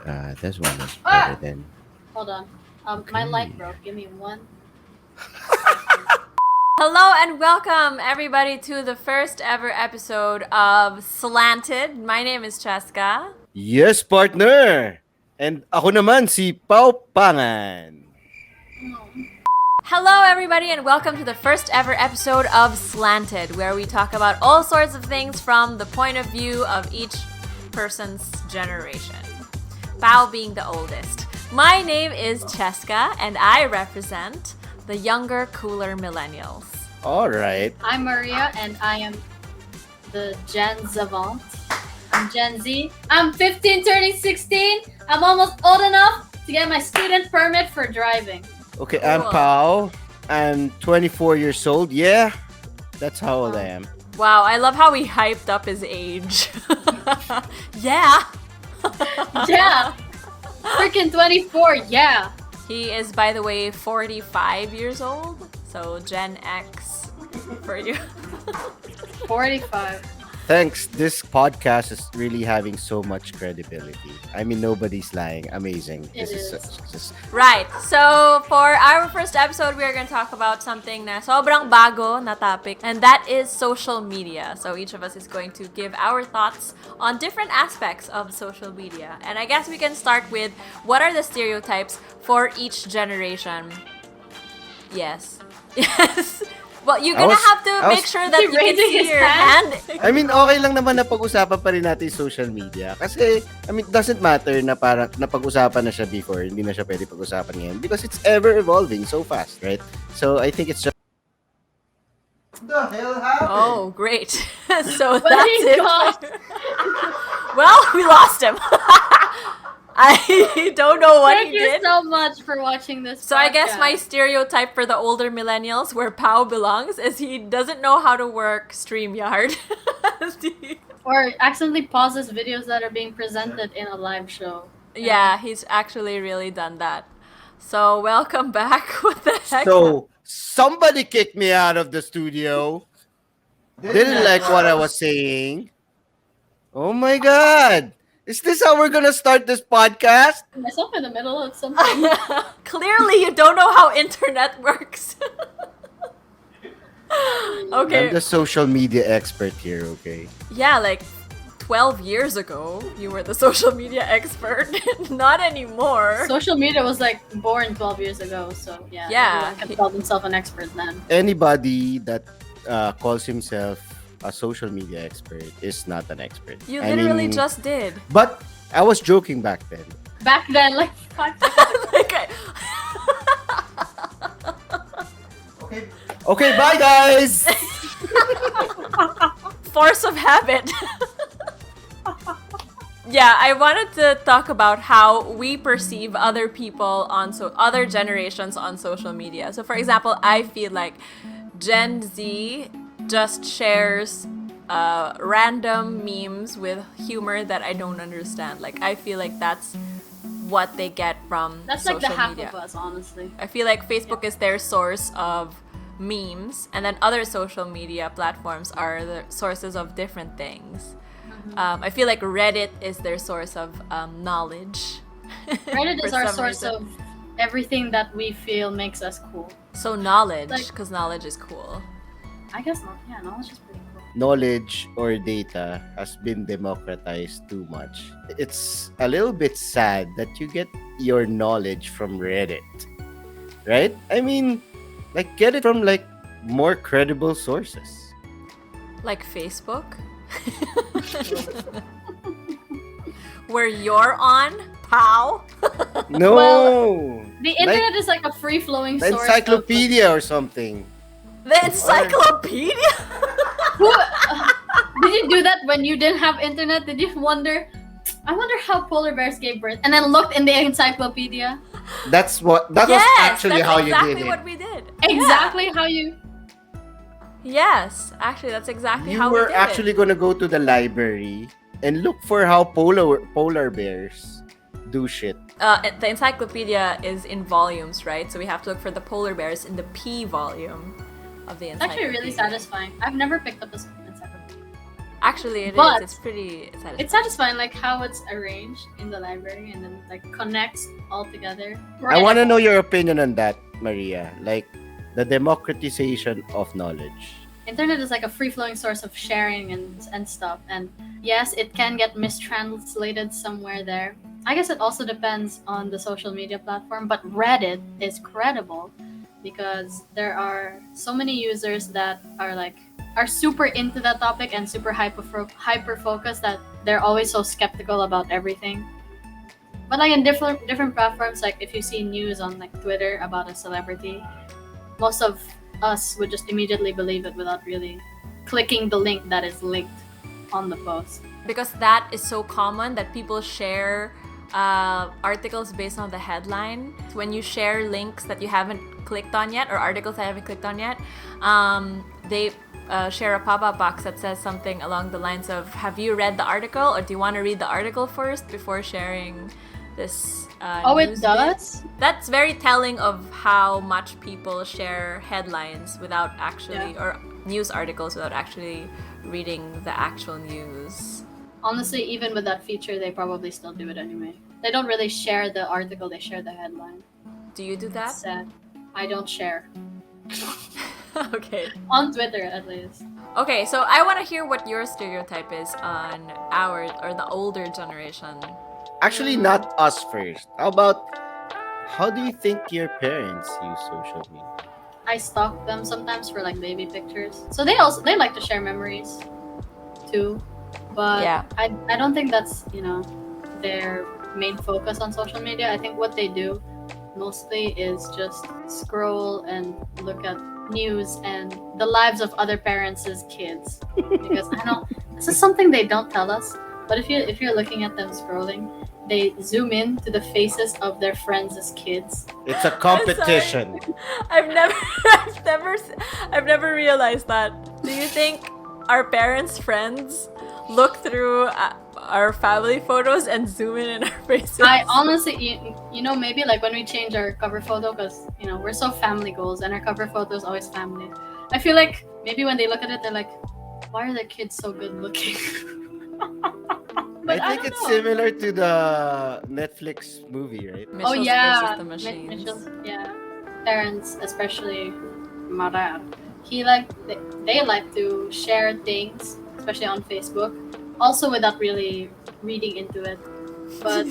This one is better than. Hold on. My Okay. light broke. Give me 1 second. Hello and welcome everybody to the first ever episode of Slanted. My name is Cheska. Yes, partner! And ako naman si Pau Pangan. Hello everybody and welcome to the first ever episode of Slanted, where we talk about all sorts of things from the point of view of each person's generation. Pao being the oldest. My name is Cheska and I represent the younger, cooler millennials. All right. I'm Maria, and I am the Gen Zavant. I'm Gen Z. I'm 15, turning 16. I'm almost old enough to get my student permit for driving. Okay, I'm Cool. Pau. I'm 24 years old. Yeah, that's how old I am. Wow, I love how he hyped up his age. Yeah. Yeah! Freaking 24, yeah! He is, by the way, 45 years old. So Gen X for you. 45. Thanks. This podcast is really having so much credibility. I mean, nobody's lying. Amazing. It is. Just Right. So for our first episode, we are going to talk about something na sobrang bago na topic, and that is social media. So each of us is going to give our thoughts on different aspects of social media. And I guess we can start with what are the stereotypes for each generation? Yes. Yes. Well, you're gonna have to make sure that you can raising see his your hand? hand. I mean, okay lang naman na pag-usapan pa rin natin yung social media. Kasi, I mean, it doesn't matter na parang napag-usapan na siya before, hindi na siya pwede pag-usapan ngayon because it's ever evolving so fast, right? So, I think it's just... What the hell happened? Oh, great. So But that's he it. got- Well, we lost him. I don't know what Thank he you did. so much for watching this. So I guess my podcast. stereotype for the older millennials, where Pao belongs, is he doesn't know how to work StreamYard. Or accidentally pauses videos that are being presented in a live show. Yeah, he's actually really done that. So welcome back. What the heck? So, somebody kicked me out of the studio. Didn't like what I was saying. Oh my god. Is this how we're gonna start this podcast? Myself in the middle of something. Clearly, you don't know how internet works. Okay. I'm the social media expert here, okay? Yeah, like 12 years ago, you were the social media expert. Not anymore. Social media was like born 12 years ago, so yeah, Yeah. everyone can call themselves an expert then. Anybody that calls himself a social media expert is not an expert. You I literally mean, just did. But I was joking back then. Back then, like, Like, Okay, bye guys! force of habit. Yeah, I wanted to talk about how we perceive other people on other generations on social media. So for example, I feel like Gen Z just shares random memes with humor that I don't understand. Like I feel like that's what they get from that's social like the half media. of us, honestly. I feel like Facebook is their source of memes, and then other social media platforms are the sources of different things. I feel like Reddit is their source of knowledge. Reddit For is our some source reason. of everything that we feel makes us cool. So knowledge, like- because knowledge is cool. I guess not. Yeah, knowledge is pretty cool. Knowledge or data has been democratized too much. It's a little bit sad that you get your knowledge from Reddit, right? I mean, like, get it from, like, more credible sources. Like Facebook. Where you're on, Pow. No! Well, The internet is like a free-flowing the source. encyclopedia or something. The encyclopedia. Did you do that when you didn't have internet? Did you wonder? I wonder how polar bears gave birth, and then looked in the encyclopedia. That was actually that's how exactly you did it. what we did. Exactly how you. Yes, actually, that's exactly You how we were did actually it. gonna go to the library and look for how polar bears do shit. The encyclopedia is in volumes, right? So we have to look for the polar bears in the P volume of the It's encyclopedia. actually really satisfying. I've never picked up a encyclopedia. Actually, it is. But It's pretty satisfying. it's satisfying, like how it's arranged in the library and then like connects all together. I want to know your opinion on that, Maria. Like the democratization of knowledge. Internet is like a free-flowing source of sharing and stuff, and yes, it can get mistranslated somewhere there. I guess it also depends on the social media platform, but Reddit is credible because there are so many users that are super into that topic and super hyper focused that they're always so skeptical about everything. But like in different platforms, like if you see news on like Twitter about a celebrity, most of us would just immediately believe it without really clicking the link that is linked on the post. Because that is so common that people share articles based on the headline. When you share links that you haven't clicked on yet or articles that you haven't clicked on yet, they share a pop-up box that says something along the lines of, have you read the article, or do you want to read the article first before sharing this news It does? bit? That's very telling of how much people share headlines without actually, or news articles without actually reading the actual news. Honestly, even with that feature, they probably still do it anyway. They don't really share the article, they share the headline. Do you do that? It's sad. I don't share. Okay. On Twitter, at least. Okay, so I want to hear what your stereotype is on our, or the older generation. Actually, not us first. How do you think your parents use social media? I stalk them sometimes for like baby pictures. So they like to share memories too. But Yeah. I don't think that's, their main focus on social media. I think what they do mostly is just scroll and look at news and the lives of other parents' kids. Because I know this is something they don't tell us. But if you're looking at them scrolling, they zoom in to the faces of their friends' kids. It's a competition. I've never realized that. Do you think our parents' friends look through our family photos and zoom in our faces? I honestly, maybe like when we change our cover photo, because we're so family goals and our cover photo is always family. I feel like maybe when they look at it, they're like, why are their kids so good looking? But I think don't it's know. similar to the Netflix movie, right? Mitchell's Yeah, versus the Machines. Mitchell's, yeah. Parents, especially Marar, they like to share things, especially on Facebook, also without really reading into it. But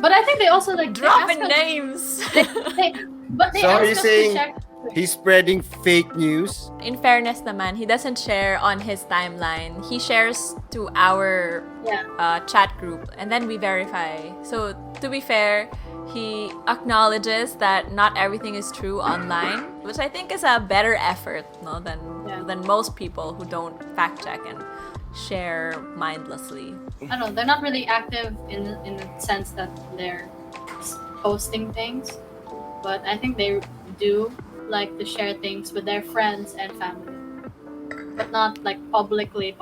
but I think they also like Dropping they ask us- names. they So are ask you us saying- to check. He's spreading fake news. In fairness naman, he doesn't share on his timeline. He shares to our chat group, and then we verify. So to be fair, he acknowledges that not everything is true online, which I think is a better effort, no, than most people who don't fact check and share mindlessly. I don't know. They're not really active in the sense that they're posting things, but I think they do like to share things with their friends and family, but not like publicly.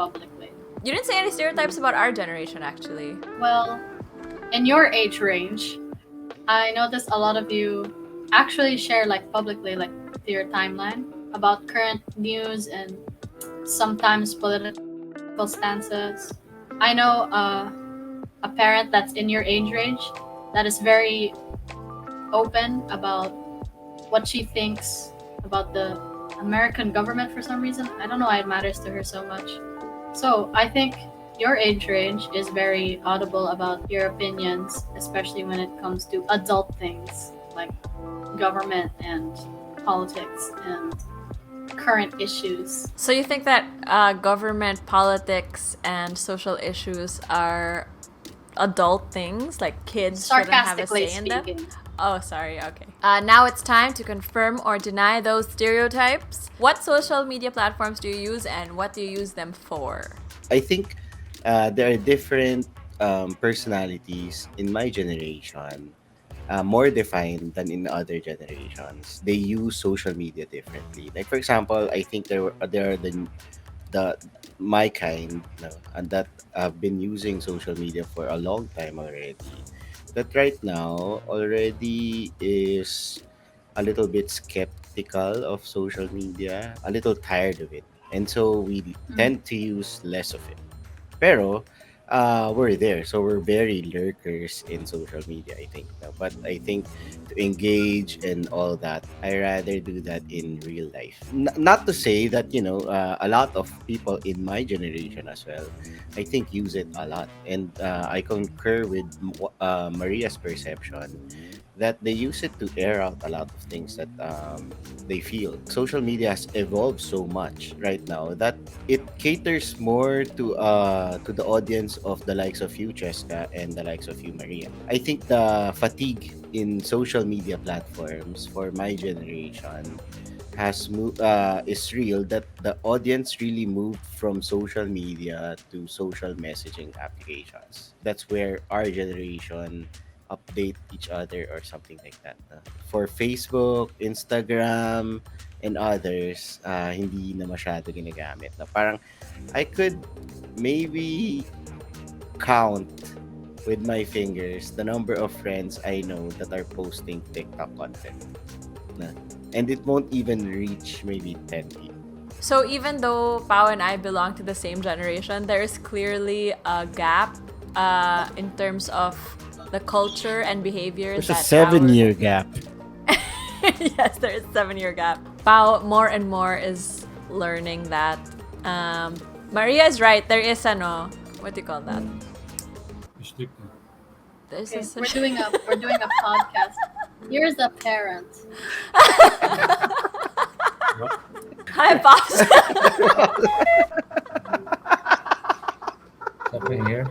You didn't say any stereotypes about our generation, actually. Well, in your age range, I noticed a lot of you actually share like publicly, like to your timeline about current news and sometimes political stances. I know a parent that's in your age range that is very open about what she thinks about the American government for some reason. I don't know why it matters to her so much. So I think your age range is very audible about your opinions, especially when it comes to adult things like government and politics and current issues. So you think that government, politics, and social issues are adult things, like kids shouldn't have a Sarcastically say in them? speaking. Oh, sorry, okay. Now it's time to confirm or deny those stereotypes. What social media platforms do you use and what do you use them for? I think there are different personalities in my generation, more defined than in other generations. They use social media differently. Like for example, I think there are the my kind, no, and that have been using social media for a long time already. That right now already is a little bit skeptical of social media, a little tired of it. and so we Mm. tend to use less of it. Pero we're there, so we're very lurkers in social media, I think. No? But I think to engage and all that, I rather do that in real life. Not to say that a lot of people in my generation as well, I think use it a lot, and I concur with Maria's perception that they use it to air out a lot of things that they feel. Social media has evolved so much right now that it caters more to the audience of the likes of you, Cheska, and the likes of you, Maria. I think the fatigue in social media platforms for my generation is real, that the audience really moved from social media to social messaging applications. That's where our generation update each other or something like that. For Facebook, Instagram, and others, hindi na masyado ginagamit. Na parang I could maybe count with my fingers the number of friends I know that are posting TikTok content. Na. And it won't even reach maybe 10 people. So even though Pao and I belong to the same generation, there is clearly a gap in terms of the culture and behavior There's a that 7-year gap. yes, there is a 7-year gap. Pao more and more is learning that. Maria is right. There is what do you call that? There's Okay, a we're doing a podcast. Here's a parent. Hi, boss. Something here.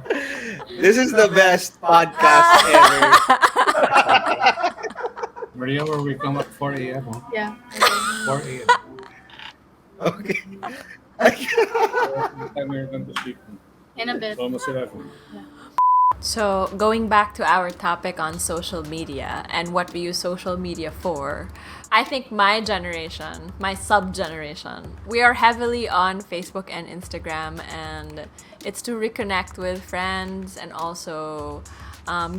This is the best podcast ever. Maria, where we come at 4 a.m. Huh? Yeah. 4 a.m. Okay. The time we're going to sleep. In a bit. It's almost 11. So, going back to our topic on social media and what we use social media for, I think my generation, my sub-generation, we are heavily on Facebook and Instagram, and it's to reconnect with friends and also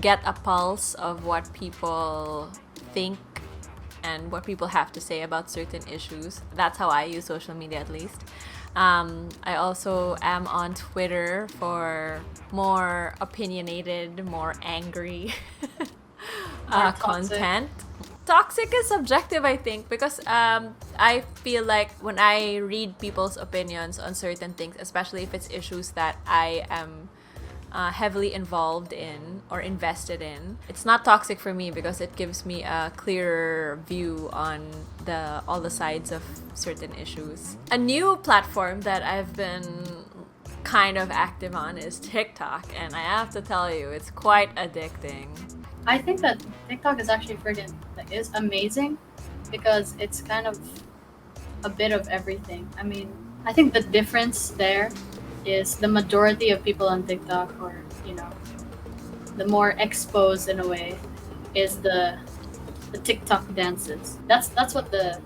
get a pulse of what people think and what people have to say about certain issues. That's how I use social media, at least. I also am on Twitter for more opinionated, more angry More toxic. content. Toxic is subjective, I think, because I feel like when I read people's opinions on certain things, especially if it's issues that I am heavily involved in or invested in, it's not toxic for me because it gives me a clearer view on all the sides of certain issues. A new platform that I've been kind of active on is TikTok, and I have to tell you, it's quite addicting. I think that TikTok is actually is amazing because it's kind of a bit of everything. I mean, I think the difference there is the majority of people on TikTok, or the more exposed in a way, is the TikTok dances. That's what the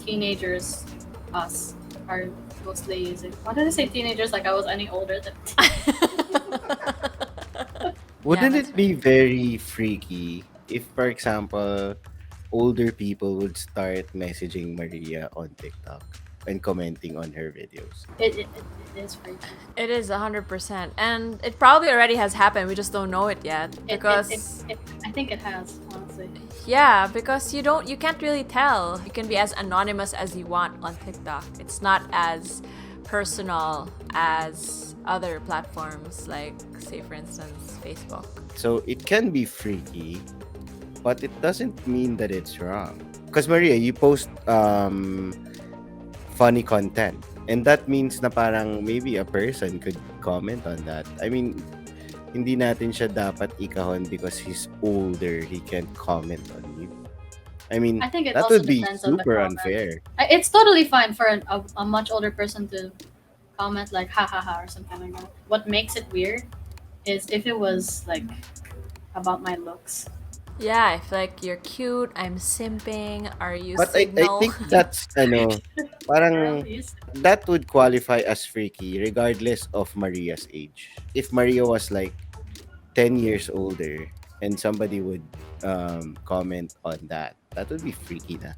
teenagers, us, are mostly using. Why did I say teenagers like I was any older than? Wouldn't that's it be very freaky if, for example, older people would start messaging Maria on TikTok and commenting on her videos? It is freaky. It is 100%, and it probably already has happened. We just don't know it yet because I think it has, honestly. yeah, because you can't really tell. You can be as anonymous as you want on TikTok. It's not as personal as other platforms like, say, for instance, Facebook. So it can be freaky, but it doesn't mean that it's wrong. Because Maria, you post funny content, and that means na parang maybe a person could comment on that. I mean, hindi natin siya dapat ikahon because he's older, he can't comment on you. I mean, I think it that also would be depends on the super comment. unfair. It's totally fine for a much older person to comment like ha ha ha or something like that. What makes it weird is if it was like about my looks. Yeah, if like you're cute, I'm simping, are you But I signal? think that's parang Well, yes. that would qualify as freaky regardless of Maria's age. If Maria was like 10 years older and somebody would comment on that, that would be freaky na.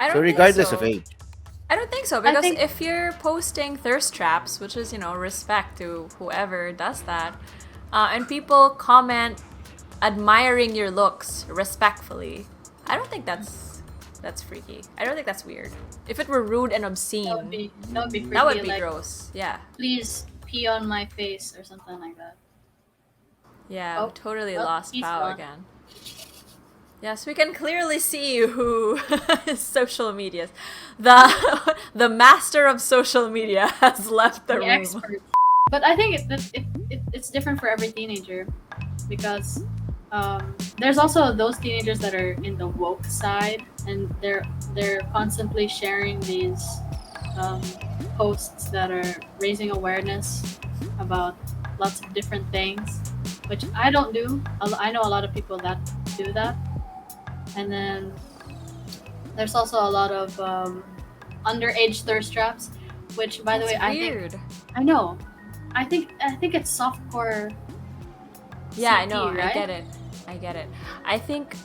I So don't think regardless so. of age. I don't think so, I because think- if you're posting thirst traps, which is, respect to whoever does that, and people comment admiring your looks respectfully, I don't think that's freaky. I don't think that's weird. If it were rude and obscene, That would be creepy. that would be like, gross. Yeah. please pee on my face or something like that. Yeah, Oh, we totally well, lost he's Pao gone. again. Yes, we can clearly see who is social media. The master of social media has left the The room. expert. But I think it's different for every teenager because there's also those teenagers that are in the woke side and they're constantly sharing these posts that are raising awareness about lots of different things, which I don't do. I know a lot of people that do that. And then there's also a lot of underage thirst traps, which, by the way, That's I think weird. I know. I think it's softcore. Yeah, I CP, know. right? I get it. I think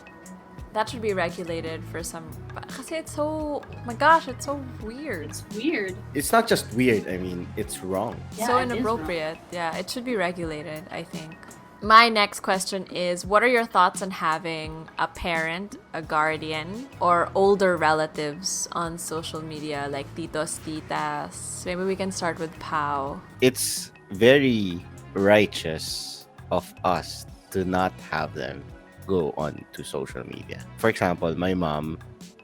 that should be regulated for some. Kasi it's so. My gosh, it's so weird. It's weird. It's not just weird. I mean, it's wrong. Yeah, So it is inappropriate. Yeah, it should be regulated, I think. My next question is, what are your thoughts on having a parent, a guardian, or older relatives on social media like titos, titas? Maybe we can start with Pau. It's very righteous of us to not have them go on to social media. For example, my mom,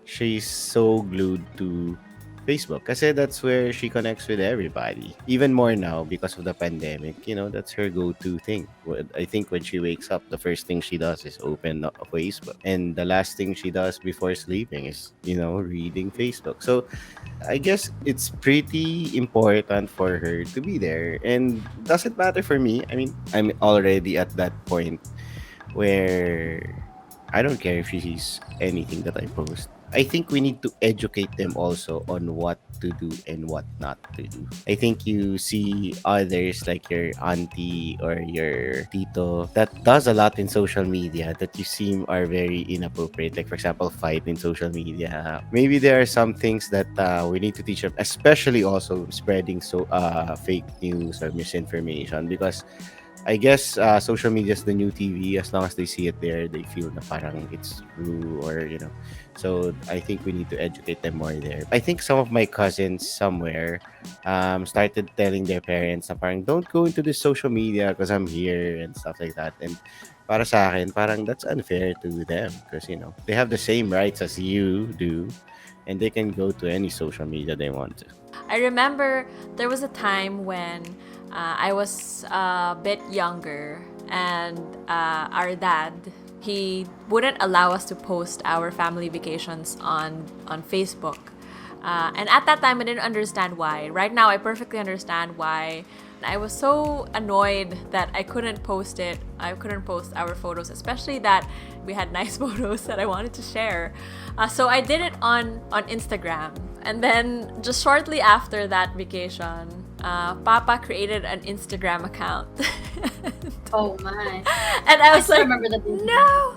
she's so glued to Facebook kasi that's where she connects with everybody. Even more now because of the pandemic, that's her go-to thing. I think when she wakes up, the first thing she does is open up Facebook. And the last thing she does before sleeping is, reading Facebook. So I guess it's pretty important for her to be there. And doesn't matter for me. I mean, I'm already at that point where I don't care if she sees anything that I post. I think we need to educate them also on what to do and what not to do. I think you see others like your auntie or your tito that does a lot in social media that you seem are very inappropriate. Like, for example, fight in social media. Maybe there are some things that we need to teach them, especially also spreading fake news or misinformation, because I guess social media is the new TV. As long as they see it there, they feel na parang it's true or. So I think we need to educate them more there. I think some of my cousins somewhere started telling their parents na parang don't go into this social media because I'm here and stuff like that. And para sa akin, parang that's unfair to them because, they have the same rights as you do and they can go to any social media they want to. I remember there was a time when I was a bit younger and our dad, he wouldn't allow us to post our family vacations on Facebook. And at that time, I didn't understand why. Right now, I perfectly understand why. I was so annoyed that I couldn't post it. I couldn't post our photos, especially that we had nice photos that I wanted to share. So I did it on Instagram. And then just shortly after that vacation, Papa created an Instagram account. Oh my! And I was still like, remember that day. no!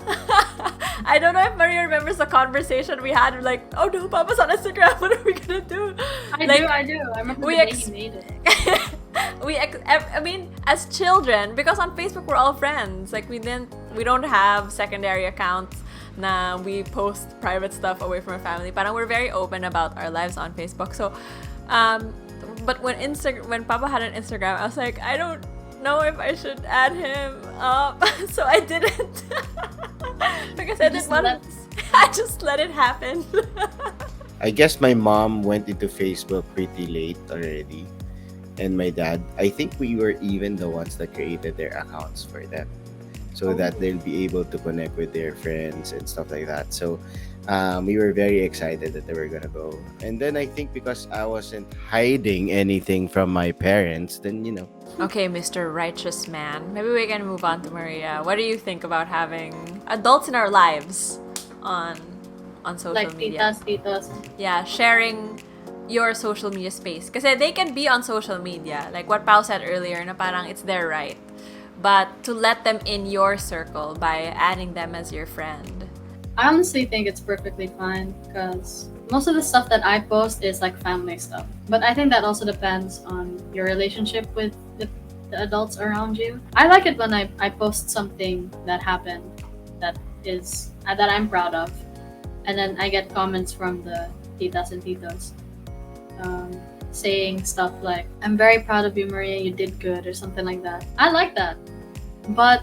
I don't know if Maria remembers the conversation we had. We're like, oh no, Papa's on Instagram. What are we gonna do? I do. I remember we the day he made it. I mean, as children, because on Facebook we're all friends. Like we don't have secondary accounts. Na we post private stuff away from our family. Parang we're very open about our lives on Facebook. So, but when Papa had an Instagram, I was like, I don't know if I should add him up. So I didn't because I didn't want. I just let it happen. I guess my mom went into Facebook pretty late already. And my dad, I think we were even the ones that created their accounts for them so that they'll be able to connect with their friends and stuff like that. So we were very excited that they were going to go. And then I think because I wasn't hiding anything from my parents, then, Okay, Mr. Righteous Man. Maybe we can move on to Maria. What do you think about having adults in our lives on social Like media? titas. Yeah, sharing your social media space. Kasi they can be on social media. Like what Pao said earlier, na parang it's their right. But to let them in your circle by adding them as your friend. I honestly think it's perfectly fine because most of the stuff that I post is like family stuff. But I think that also depends on your relationship with the adults around you. I like it when I post something that happened that is that I'm proud of, and then I get comments from the titas and titos um, saying stuff like, "I'm very proud of you, Maria. You did good," or something like that. I like that, but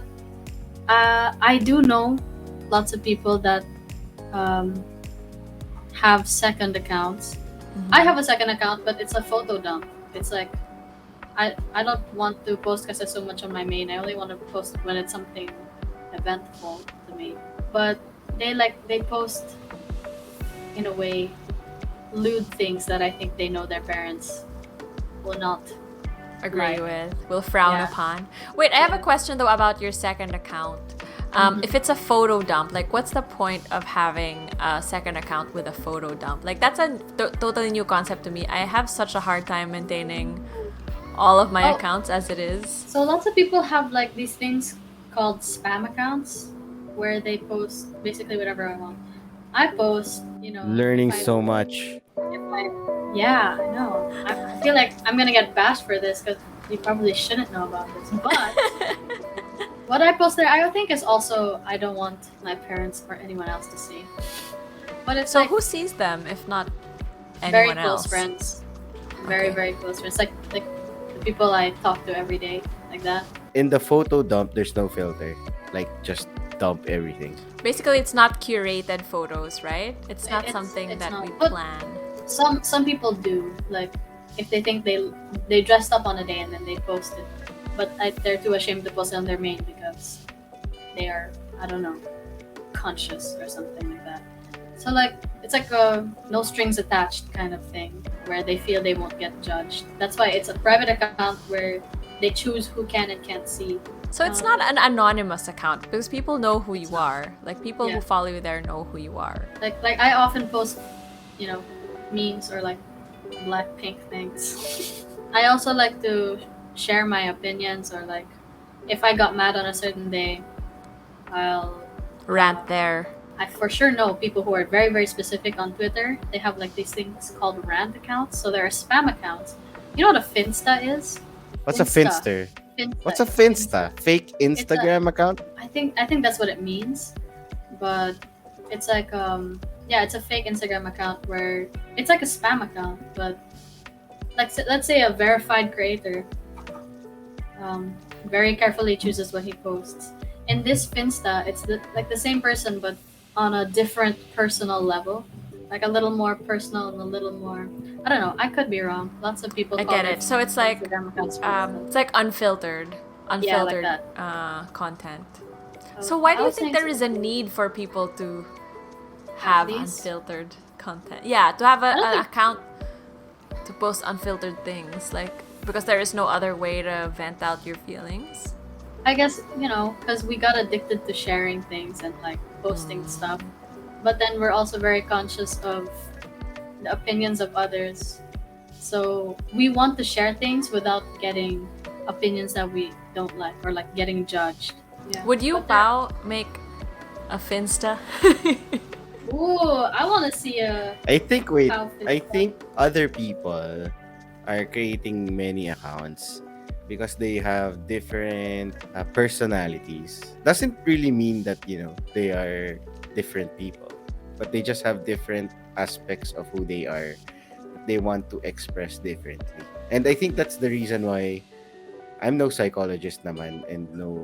I do know lots of people that um, have second accounts. I have a second account, but it's a photo dump. It's like I don't want to post because there's so much on my main. I only want to post when it's something eventful to me. But they post in a way lewd things that I think they know their parents will not Agree like. with, will frown Yeah. upon. Wait, I have a Yeah. question though about your second account. If it's a photo dump, like what's the point of having a second account with a photo dump? Like that's a totally new concept to me. I have such a hard time maintaining all of my Oh. accounts as it is. So lots of people have like these things called spam accounts where they post basically whatever I want. I post, Learning if I so much. yeah, I know. I feel like I'm gonna get bashed for this because you probably shouldn't know about this. But what I post there, I think is also I don't want my parents or anyone else to see. But it's So like who sees them if not very anyone close else? friends, very Okay. very close friends, like the people I talk to every day, like that. In the photo dump, there's no filter. Like, just dump everything. Basically, it's not curated photos, right? It's not It's- something it's that not. we But plan. some people do, like if they think they dressed up on a day and then they post it, but they're too ashamed to post it on their main because they are, I don't know, conscious or something like that. So like it's like a no strings attached kind of thing where they feel they won't get judged. That's why it's a private account where they choose who can and can't see. So it's not an anonymous account because people know who you are. Like people Yeah. who follow you there know who you are. Like I often post, memes or like Blackpink things. I also like to share my opinions or like if I got mad on a certain day, I'll Rant there. I for sure know people who are very very specific on Twitter. They have like these things called rant accounts. So there are spam accounts. You know what a Finsta is? What's a Finster? What's a Finsta? Fake Instagram account? I think that's what it means, but it's like it's a fake Instagram account where it's like a spam account, but like let's say a verified creator very carefully chooses what he posts. In this Finsta, it's like the same person but on a different personal level, like a little more personal and a little more. I don't know. I could be wrong. Lots of people. I call get their it. So it's like Instagram accounts it's like unfiltered Yeah, like content. So why do I you was think saying there is a something- need for people to have these? unfiltered content? Yeah, to have don't an think- account to post unfiltered things, like because there is no other way to vent out your feelings. I guess because we got addicted to sharing things and like posting stuff, but then we're also very conscious of the opinions of others. So we want to share things without getting opinions that we don't like or like getting judged. Yeah. Would you, But there- Pao, make a Finsta? Ooh, I want to see a. I think, wait, How Finsta. I think other people are creating many accounts because they have different personalities. Doesn't really mean that, they are different people, but they just have different aspects of who they are that they want to express differently. And I think that's the reason why I'm no psychologist naman and no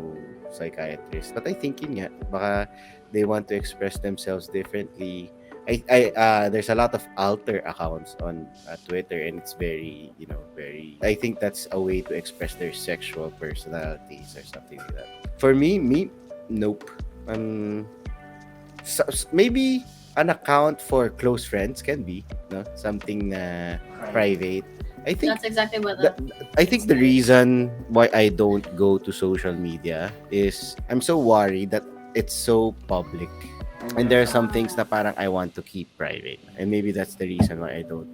psychiatrist. But I think yun nga, baka they want to express themselves differently. There's a lot of alter accounts on Twitter, and it's very, very. I think that's a way to express their sexual personalities or something like that. For me, nope. Maybe an account for close friends can be, no, something private. I think That's exactly what. I think the reason why I don't go to social media is I'm so worried that it's so public. And there are some things na parang I want to keep private. And maybe that's the reason why I don't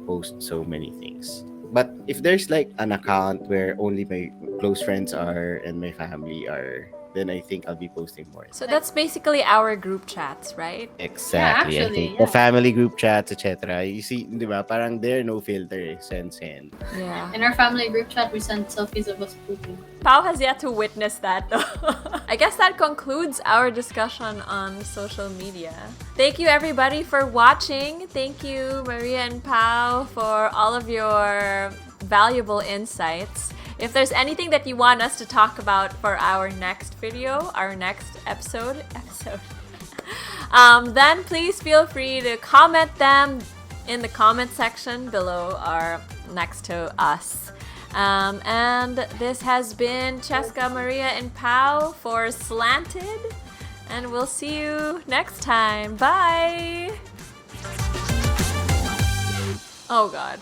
post so many things. But if there's like an account where only my close friends are and my family are then I think I'll be posting more. So that's basically our group chats, right? Exactly. I actually, think yeah. the family group chats, etc. You see, di ba? Parang there, no filter. Send. Yeah. In our family group chat, we send selfies of us pooping. Pao has yet to witness that though. I guess that concludes our discussion on social media. Thank you everybody for watching. Thank you Maria and Pao for all of your valuable insights. If there's anything that you want us to talk about for our next video, our next episode, then please feel free to comment them in the comment section below or next to us. And this has been Cheska, Maria, and Pao for Slanted. And we'll see you next time. Bye! Oh god.